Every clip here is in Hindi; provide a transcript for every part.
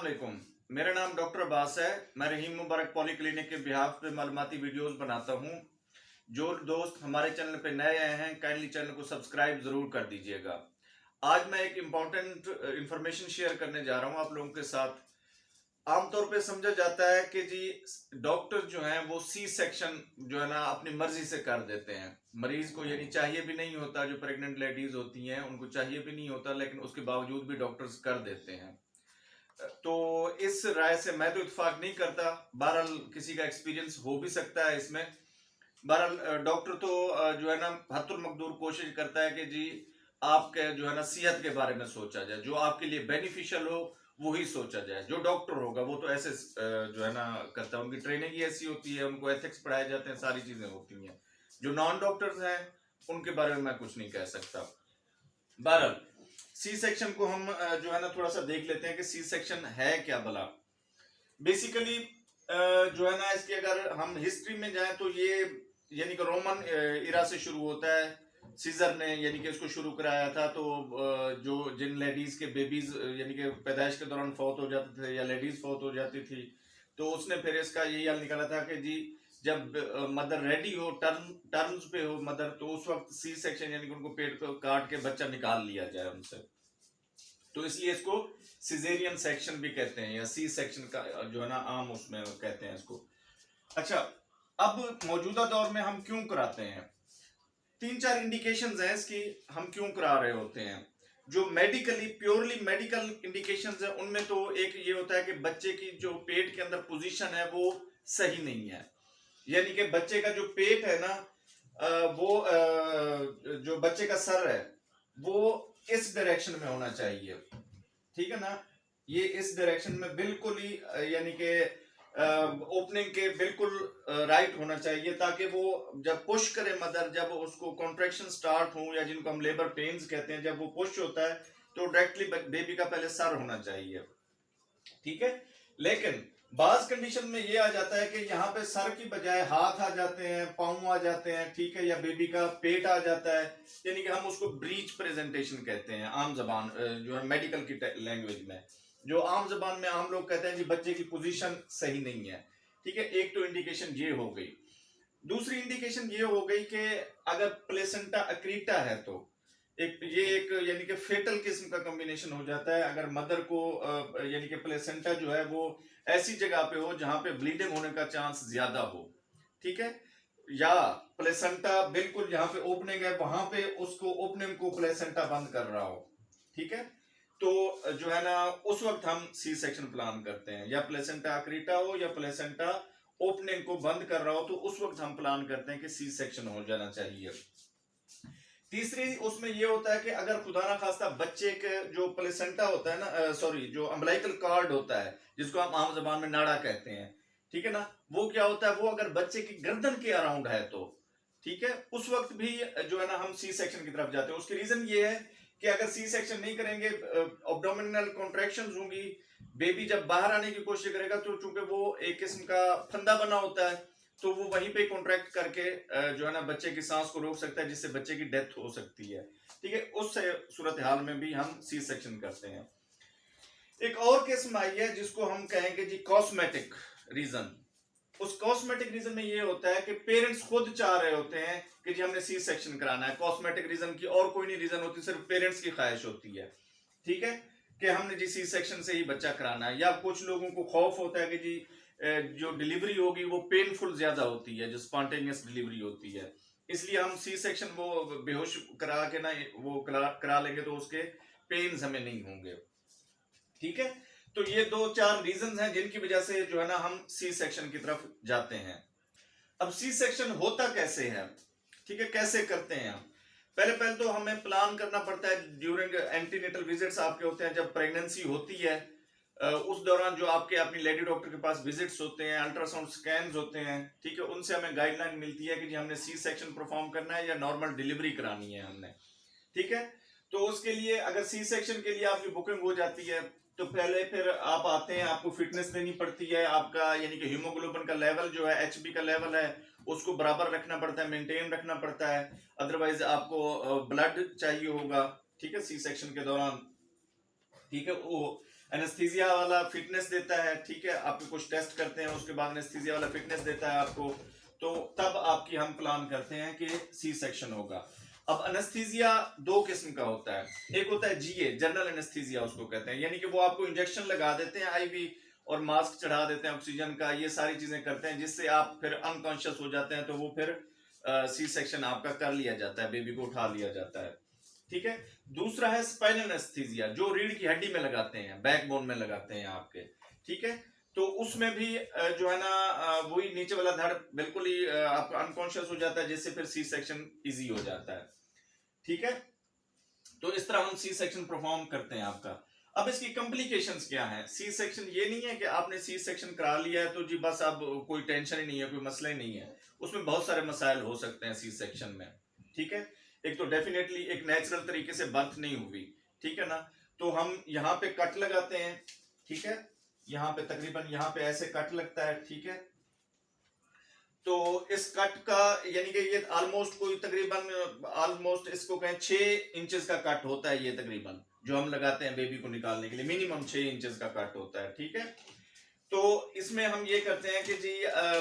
वालेकुम। मेरा नाम डॉक्टर अब्बास है। मैं रहीम मुबारक पॉली क्लिनिक के बिहाफ पे मालूमाती वीडियोस बनाता हूँ। जो दोस्त हमारे चैनल पे नए आए हैं काइंडली चैनल को सब्सक्राइब जरूर कर दीजिएगा। आज मैं एक इम्पॉर्टेंट इंफॉर्मेशन शेयर करने जा रहा हूँ आप लोगों के साथ। आमतौर पे समझा जाता है कि जी डॉक्टर जो हैं वो सी सेक्शन जो है ना अपनी मर्जी से कर देते हैं। मरीज को यानी चाहिए भी नहीं होता, जो प्रेग्नेंट लेडीज होती हैं उनको चाहिए भी नहीं होता, लेकिन उसके बावजूद भी डॉक्टर्स कर देते हैं। तो इस राय से मैं तो इत्तेफाक नहीं करता। बहरहाल किसी का एक्सपीरियंस हो भी सकता है इसमें। बहरहाल डॉक्टर तो जो है ना हत्तुल मकदूर कोशिश करता है कि जी आपके जो है ना सेहत के बारे में सोचा जाए, जो आपके लिए बेनिफिशियल हो वही सोचा जाए। जो डॉक्टर होगा वो तो ऐसे जो है ना करता है, उनकी ट्रेनिंग ही ऐसी होती है, उनको एथिक्स पढ़ाए जाते हैं, सारी चीजें होती हैं। जो नॉन डॉक्टर्स हैं उनके बारे में मैं कुछ नहीं कह सकता। बहरहाल सी सेक्शन को हम जो है ना थोड़ा सा देख लेते हैं कि सी सेक्शन है क्या भला। बेसिकली जो है ना इसकी अगर हम हिस्ट्री में जाएं तो ये यानी कि रोमन इरा से शुरू होता है। सीजर ने यानी कि इसको शुरू कराया था। तो जो जिन लेडीज के बेबीज यानी कि पैदाइश के दौरान फौत हो जाते थे या लेडीज फौत हो जाती थी, तो उसने फिर इसका यही हल निकाला था कि जी जब मदर रेडी हो, टर्म्स पे हो मदर, तो उस वक्त सी सेक्शन यानी कि उनको पेट को काट के बच्चा निकाल लिया जाए उनसे। तो इसलिए इसको सिजेरियन सेक्शन भी कहते हैं या सी सेक्शन का जो है ना आम उसमें कहते हैं इसको। अच्छा, अब मौजूदा दौर में हम क्यों कराते हैं? तीन चार इंडिकेशंस हैं इसकी हम क्यों करा रहे होते हैं। जो मेडिकली प्योरली मेडिकल इंडिकेशंस है उनमें तो एक ये होता है कि बच्चे की जो पेट के अंदर पोजीशन है वो सही नहीं है। यानी कि बच्चे का जो पेट है ना वो जो बच्चे का सर है वो इस डायरेक्शन में होना चाहिए। ठीक है ना, ये इस डायरेक्शन में बिल्कुल ही यानी कि ओपनिंग के बिल्कुल राइट होना चाहिए, ताकि वो जब पुश करे मदर, जब उसको कॉन्ट्रैक्शन स्टार्ट हो या जिनको हम लेबर पेन्स कहते हैं, जब वो पुश होता है तो डायरेक्टली बेबी का पहले सर होना चाहिए। ठीक है, लेकिन बाज कंडीशन में ये आ जाता है कि यहाँ पे सर की बजाय हाथ आ जाते हैं, पांव आ जाते हैं, ठीक है, या बेबी का पेट आ जाता है। यानी कि हम उसको ब्रीच प्रेजेंटेशन कहते हैं आम जबान जो है मेडिकल की लैंग्वेज में। जो आम जबान में आम लोग कहते हैं जी बच्चे की पोजीशन सही नहीं है। ठीक है, एक तो इंडिकेशन ये हो गई। दूसरी इंडिकेशन ये हो गई कि अगर प्लेसेंटा अक्रीटा है तो एक यानी कि फेटल किस्म का कॉम्बिनेशन हो जाता है। अगर मदर को यानी कि प्लेसेंटा जो है वो ऐसी जगह पे हो जहां पे ब्लीडिंग होने का चांस ज्यादा हो, ठीक है, या प्लेसेंटा बिल्कुल जहां पे ओपनिंग है वहां पे उसको ओपनिंग को प्लेसेंटा बंद कर रहा हो, ठीक है, तो जो है ना उस वक्त हम सी सेक्शन प्लान करते हैं। या प्लेसेंटा अक्रीटा हो या प्लेसेंटा ओपनिंग को बंद कर रहा हो तो उस वक्त हम प्लान करते हैं कि सी सेक्शन हो जाना चाहिए। तीसरी उसमें यह होता है कि अगर खुदा ना खास्ता बच्चे के जो प्लेसेंटा होता है ना, सॉरी, जो अम्बलाइकल कार्ड होता है जिसको हम आम जबान में नाड़ा कहते हैं, ठीक है ना, वो क्या होता है, वो अगर बच्चे की गर्दन के अराउंड है तो ठीक है, उस वक्त भी जो है ना हम सी सेक्शन की तरफ जाते हैं। उसकी रीजन ये है कि अगर सी सेक्शन नहीं करेंगे, एब्डोमिनल कॉन्ट्रैक्शंस होंगी, बेबी जब बाहर आने की कोशिश करेगा तो चूंकि वो एक किस्म का फंदा बना होता है तो वो वहीं पे कॉन्ट्रैक्ट करके जो है ना बच्चे की सांस को रोक सकता है, जिससे बच्चे की डेथ हो सकती है। ठीक है, उस सूरत हाल में भी हम सी सेक्शन करते हैं। एक और किस्म आई है जिसको हम कहेंगे जी कॉस्मेटिक रीजन। उस कॉस्मेटिक रीजन में ये होता है कि पेरेंट्स खुद चाह रहे होते हैं कि जी हमने सी सेक्शन कराना है। कॉस्मेटिक रीजन की और कोई नहीं रीजन होती, सिर्फ पेरेंट्स की ख्वाहिश होती है, ठीक है, कि हमने जी सी सेक्शन से ही बच्चा कराना है। या कुछ लोगों को खौफ होता है कि जी जो डिलीवरी होगी वो पेनफुल ज्यादा होती है, जो स्पॉन्टेनियस डिलीवरी होती है, इसलिए हम सी सेक्शन वो बेहोश करा के ना वो करा लेंगे तो उसके पेन्स हमें नहीं होंगे। ठीक है, तो ये दो चार रीजंस हैं जिनकी वजह से जो है ना हम सी सेक्शन की तरफ जाते हैं। अब सी सेक्शन होता कैसे है, ठीक है, कैसे करते हैं हम? पहले तो हमें प्लान करना पड़ता है। ड्यूरिंग एंटीनेटल विजिट्स आपके होते हैं, जब प्रेगनेंसी होती है उस दौरान जो आपके अपनी लेडी डॉक्टर के पास विजिट्स होते हैं, अल्ट्रासाउंड स्कैन्स होते हैं, ठीक है, उनसे हमें गाइडलाइन मिलती है कि जी हमने सी सेक्शन परफॉर्म करना है या नॉर्मल डिलीवरी करानी है हमने, ठीक है। तो उसके लिए अगर सी सेक्शन के लिए आपकी बुकिंग हो जाती है तो पहले फिर आप आते हैं, आपको फिटनेस देनी पड़ती है, आपका यानी कि हीमोग्लोबिन का लेवल जो है, एचबी का लेवल है, उसको बराबर रखना पड़ता है, मेंटेन रखना पड़ता है। अदरवाइज आपको ब्लड चाहिए होगा, ठीक है, सी सेक्शन के दौरान, ठीक है, वो एनेस्थीसिया वाला फिटनेस देता है, ठीक है, आपके कुछ टेस्ट करते हैं, उसके बाद एनेस्थीसिया वाला फिटनेस देता है आपको, तो तब आपकी हम प्लान करते हैं कि सी सेक्शन होगा। अब एनेस्थीसिया दो किस्म का होता है, एक होता है जीए, जनरल एनेस्थीसिया उसको कहते हैं, यानी कि वो आपको इंजेक्शन लगा देते हैं आईवी और मास्क चढ़ा देते हैं ऑक्सीजन का, ये सारी चीजें करते हैं जिससे आप फिर अनकॉन्शियस हो जाते हैं, तो वो फिर सी सेक्शन आपका कर लिया जाता है, बेबी को उठा लिया जाता है, ठीक है। दूसरा है स्पाइनल एनेस्थीसिया, जो रीढ़ की हड्डी में लगाते हैं, बैकबोन में लगाते हैं आपके, ठीक है। तो उसमें भी जो है ना वही नीचे वाला धड़ बिल्कुल ही आपका अनकॉन्शियस हो जाता है, जिससे फिर सी सेक्शन इजी हो जाता है, ठीक है। तो इस तरह हम सी सेक्शन परफॉर्म करते हैं आपका। अब इसकी कॉम्प्लिकेशंस क्या है? सी सेक्शन ये नहीं है कि आपने सी सेक्शन करा लिया है तो जी बस अब कोई टेंशन ही नहीं है, कोई मसला ही नहीं है, उसमें बहुत सारे मसाइल हो सकते हैं सी सेक्शन में, ठीक है। एक तो डेफिनेटली एक नेचुरल तरीके से बर्थ नहीं हुई, ठीक है ना, तो हम यहाँ पे कट लगाते हैं, ठीक है, यहाँ पे तकरीबन यहाँ पे ऐसे कट लगता है, ठीक है। तो इस कट का यानी कि ये ऑलमोस्ट कोई तकरीबन ऑलमोस्ट इसको कहें 6 इंचेस का कट होता है, ये तकरीबन जो हम लगाते हैं बेबी को निकालने के लिए मिनिमम 6 इंचेस का कट होता है, ठीक है। तो इसमें हम ये करते हैं कि जी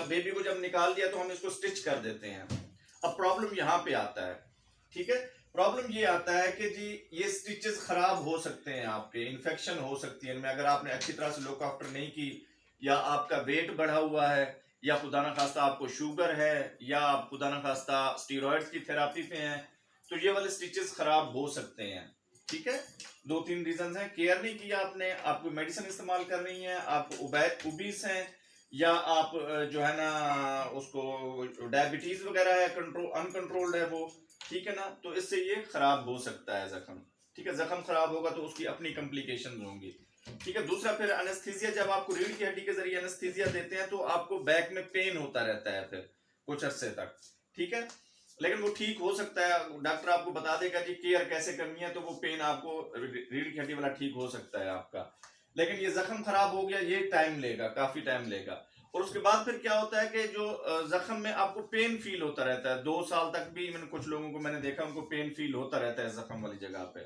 बेबी को जब निकाल दिया तो हम इसको स्टिच कर देते हैं। अब प्रॉब्लम यहाँ पे आता है, ठीक है, प्रॉब्लम ये आता है कि जी ये स्टिचेस खराब हो सकते हैं, आपके इन्फेक्शन हो सकती है इनमें, अगर आपने अच्छी तरह से लुक आफ्टर नहीं की, या आपका वेट बढ़ा हुआ है, या खुदा ना खास्ता आपको शुगर है, या आप खुदा ना खास्ता स्टीरॉइड्स की थेरापी पे हैं, तो ये वाले स्टिचेस खराब हो सकते हैं, ठीक है। 2-3 रीजन हैं, केयर नहीं किया आपने, आप कोई मेडिसिन इस्तेमाल कर रही हैं, आप ओबीस हैं, या आप जो है ना उसको डायबिटीज वगैरह है, कंट्रोल अनकंट्रोल्ड है वो, ठीक है ना, तो इससे ये खराब हो सकता है जख्म, ठीक है। जख्म खराब होगा तो उसकी अपनी कॉम्प्लिकेशन होंगी, ठीक है। दूसरा फिर एनेस्थीसिया, जब आपको रीढ़ की हड्डी के जरिए एनेस्थीसिया देते हैं तो आपको बैक में पेन होता रहता है फिर कुछ अरसे तक, ठीक है, लेकिन वो ठीक हो सकता है, डॉक्टर आपको बता देगा कि केयर कैसे करनी है, तो वो पेन आपको रीढ़ की हड्डी वाला ठीक हो सकता है आपका। लेकिन ये जख्म खराब हो गया, ये टाइम लेगा, काफी टाइम लेगा। और उसके बाद फिर क्या होता है कि जो जख्म में आपको पेन फील होता रहता है 2 साल तक भी, मैंने कुछ लोगों को मैंने देखा उनको पेन फील होता रहता है जख्म वाली जगह पे।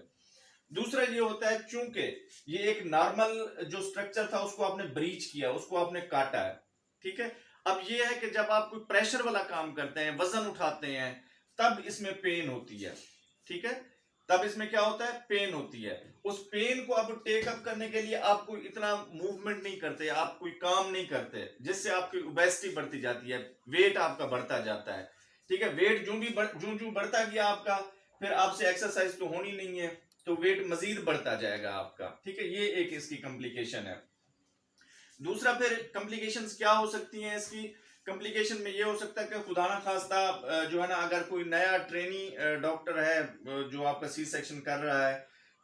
दूसरा ये होता है चूंकि ये एक नॉर्मल जो स्ट्रक्चर था उसको आपने ब्रीच किया, उसको आपने काटा है, ठीक है। अब ये है कि जब आप कोई प्रेशर वाला काम करते हैं, वजन उठाते हैं, तब इसमें पेन होती है, ठीक है, तब इसमें क्या होता है, पेन होती है। उस पेन को अब टेक अप करने के लिए आप कोई इतना मूवमेंट नहीं करते, आप कोई काम नहीं करते, जिससे आपकी ओबेसिटी बढ़ती जाती है, वेट आपका बढ़ता जाता है, ठीक है। वेट जूं बढ़ता गया आपका, फिर आपसे एक्सरसाइज तो होनी नहीं है, तो वेट मजीद बढ़ता जाएगा आपका, ठीक है। ये एक इसकी कॉम्प्लिकेशन है। दूसरा फिर कॉम्प्लिकेशंस क्या हो सकती हैं इसकी? कॉम्प्लिकेशन में ये हो सकता है कि खुदा ना खास्ता जो है ना, अगर कोई नया ट्रेनी डॉक्टर है जो आपका सी सेक्शन कर रहा है,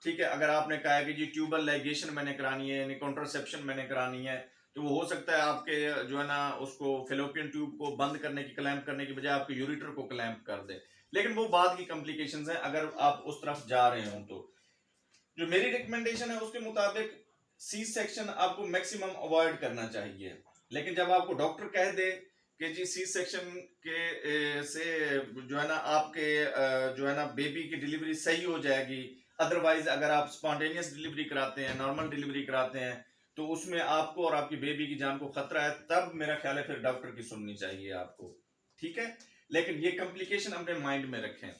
ठीक है, अगर आपने कहा है कि जी ट्यूबल लाइगेशन मैंने करानी है, यानी कॉन्ट्रासेप्शन मैंने करानी है, तो वो हो सकता है आपके जो है ना उसको फेलोपियन ट्यूब को बंद करने की, क्लैंप करने की बजाय आपके यूरिटर को क्लैंप कर दे, लेकिन वो बाद की कॉम्प्लिकेशंस हैं अगर आप उस तरफ जा रहे हो। तो जो मेरी रिकमेंडेशन है उसके मुताबिक सी सेक्शन आपको मैक्सिमम अवॉइड करना चाहिए, लेकिन जब आपको डॉक्टर कह दे कि जी सी सेक्शन के से जो है ना आपके जो है ना बेबी की डिलीवरी सही हो जाएगी, अदरवाइज अगर आप स्पॉन्टेनियस डिलीवरी कराते हैं, नॉर्मल डिलीवरी कराते हैं, तो उसमें आपको और आपकी बेबी की जान को खतरा है, तब मेरा ख्याल है फिर डॉक्टर की सुननी चाहिए आपको, ठीक है। लेकिन ये कॉम्प्लिकेशन अपने माइंड में रखें,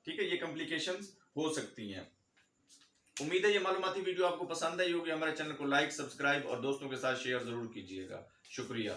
ठीक है, ये कॉम्प्लिकेशंस हो सकती हैं। उम्मीद है ये मालूमाती वीडियो आपको पसंद आई होगी। हमारे चैनल को लाइक, सब्सक्राइब और दोस्तों के साथ शेयर जरूर कीजिएगा। शुक्रिया।